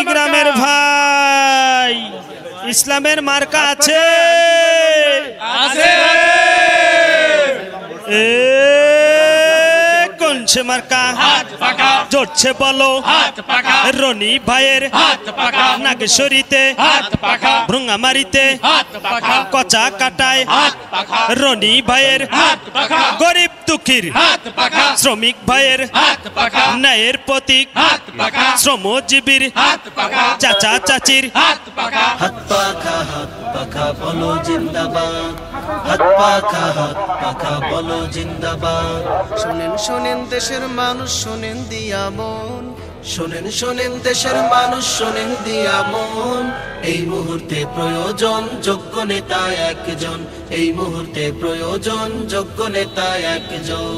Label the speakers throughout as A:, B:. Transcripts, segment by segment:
A: কুড়িগ্রামের ভাই ইসলামের মার্কা আছে কোনছে মার্কা জোরছে বলো রনি ভাইয়ের নাগেশ্বরীতে ভ্রুঙ্গামারিতে কচা কাটায় রনি ভাইয়ের গরিব দুঃখীর শ্রমিক ভাইয়ের ন্যায়ের প্রতীক শ্রমজীবীর চাচা চাচির
B: হাত পাখা বলো জিন্দাবাদ হাত পাখা বলো জিন্দাবাদ
C: শোনেন শোনেন দেশের মানুষ শোনেন দিয়া মন
B: শোনেন শোনেন দেশের মানুষ শোনেন দিয়া মন এই মুহূর্তে প্রয়োজন যোগ্য নেতা একজন এই মুহূর্তে প্রয়োজন যোগ্য নেতা একজন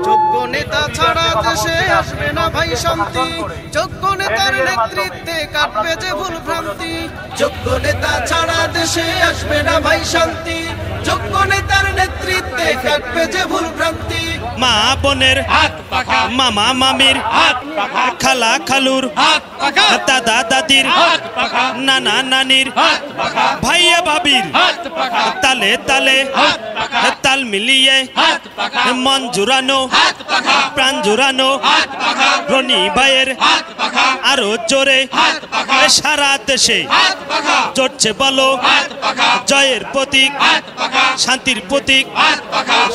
C: যোগ্য নেতা ছাড়া দেশে আসবে না ভাই শান্তি যোগ্য নেতার নেতৃত্বে কাটবে যে ভুল ভ্রান্তি
B: যোগ্য নেতা ছাড়া দেশে আসবে না ভাই শান্তি যোগ্য নেতার নেতৃত্বে কাটবে যে ভুল ভ্রান্তি
A: মা বোনের মামা মামির খালা খালুর দাদা দাদির নানা নানির ভাইয়া ভাবির তালে তালে তাল মিলিয়ে মন জুড়ানো প্রাণ জুড়ানো রনি ভাইয়ের আরো জোরে সারা দেশে চড়ছে বলো জয়ের প্রতীক শান্তির প্রতীক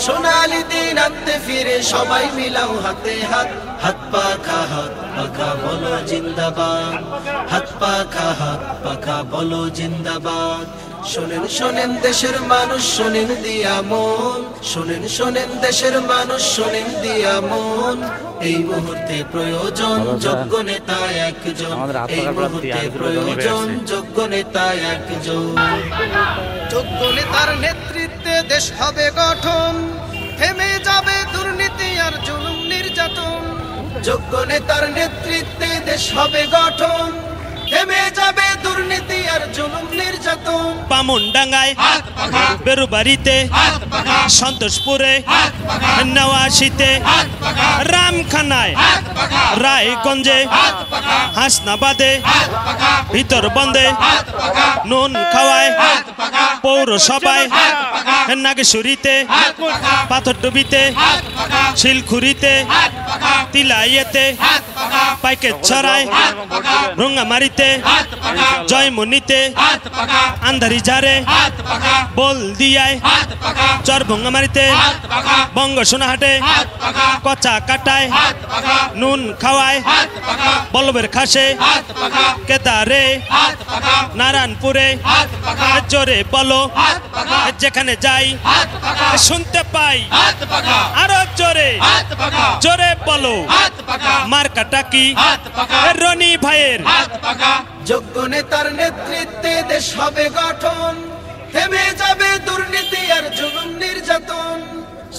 B: সোনালি দিন আনতে ফিরে সবাই মিলাও হাতে হাত হাত পাখা বলো জিন্দাবাদ হাত পাখা বলো জিন্দাবাদ শোনেন শোনেন দেশের মানুষ শোনেন দিয়া মন শোনেন শোনেন দেশের মানুষ শোনেন দিয়া মন এই মুহূর্তে প্রয়োজন যোগ্য নেতা একজন এই মুহূর্তে প্রয়োজন যোগ্য নেতা একজন
C: যোগ্য নেতার নেতৃত্বে দেশ হবে গঠন থেমে যাবে দুর্নীতি আর জুলুম নির্যাতন
B: যোগ্য নেতার নেতৃত্বে দেশ হবে গঠন থেমে যাবে দুর্নীতি আর জুলুম নির্যাতন
A: বামুনডাঙ্গায় বেরুবাড়িতে সন্তোষপুরে নওয়াশিতে রামখানায় রায়গঞ্জে হাসনাবাদে ভিতরবন্দে নুন খাওয়ায় পৌরসভায় নাগেশ্বরীতে পাথরডুবিতে শিলখুরিতে তিলাইয়েতে পাইকে ছড়ায় ভ্রুঙ্গামারিতে জয়মনিতে আন্ধারি ঝাড়ে বল দিয়ায় চর ভঙ্গামারিতে বঙ্গ সোনাহাটে কচা কাটায় নুন খাওয়ায় বলবের খাসে কেদারে নারায়ণপুরে জোরে বলো যেখানে যাই শুনতে পাই আরো জোরে জোরে বলো মার্কাটা কি রনি ভাইয়ের
B: যোগ্য নেতার নেতৃত্বে দেশ হবে গঠন থেমে যাবে দুর্নীতি আর জুলুম নির্যাতন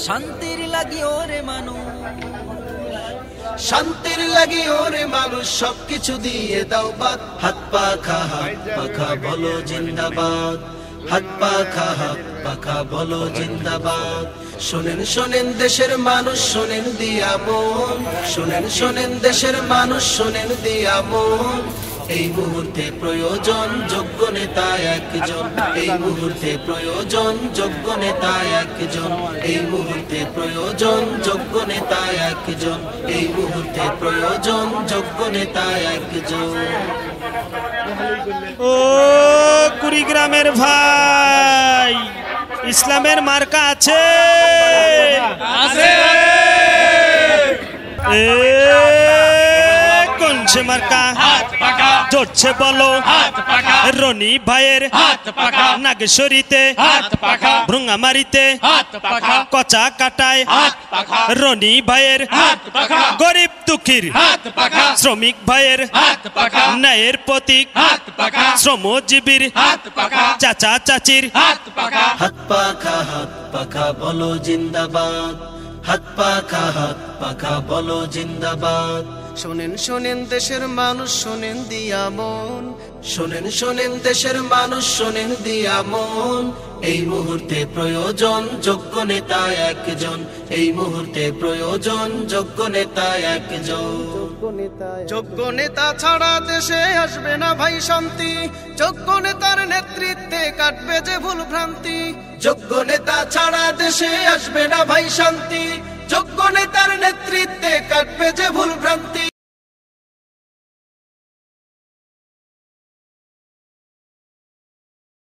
C: শান্তির লাগি ওরে মানুষ
B: শান্তির লাগি ওরে মানুষ সবকিছু দিয়ে দাও বাদ হাত পাখা বলো জিন্দাবাদ হাত পাখা বলো জিন্দাবাদ শোনেন শোনেন দেশের মানুষ শোনেন দিয়া মন শোনেন শোনেন দেশের মানুষ শোনেন দিয়া মন এই মুহূর্তে প্রয়োজন যোগ্য নেতা একজন এই মুহূর্তে প্রয়োজন যোগ্য নেতা একজন এই মুহূর্তে প্রয়োজন যোগ্য নেতা একজন এই মুহূর্তে প্রয়োজন যোগ্য নেতা একজন
A: ও কুড়িগ্রামের ভাই ইসলামের মার্কা আছে কোনছে মার্কা জোরছে বলো রনি ভাইয়ের নাগেশ্বরীতে ভ্রুঙ্গামারিতে কচা কাটায় রনি ভাইয়ের গরিব দুঃখীর শ্রমিক ভাইয়ের ন্যায়ের প্রতীক শ্রমজীবীর চাচা চাচির
B: হাত পাখা বলো জিন্দাবাদ হাত পাখা বলো জিন্দাবাদ
C: শোনেন শোনেন দেশের মানুষ শোনেন দিয়া মন
B: শোনেন শোনেন দেশের মানুষ শোনেন দিয়া মন এই মুহূর্তে প্রয়োজন যোগ্য নেতা একজন এই মুহূর্তে প্রয়োজন যোগ্য নেতা একজন
C: যোগ্য নেতা ছাড়া দেশে আসবে না ভাই শান্তি, যোগ্য নেতার নেতৃত্বে কাটবে যে ভুল ভ্রান্তি।
B: যোগ্য নেতা ছাড়া দেশে আসবে না ভাই শান্তি, যোগ্য নেতার নেতৃত্বে কাটবে যে ভুল ভ্রান্তি।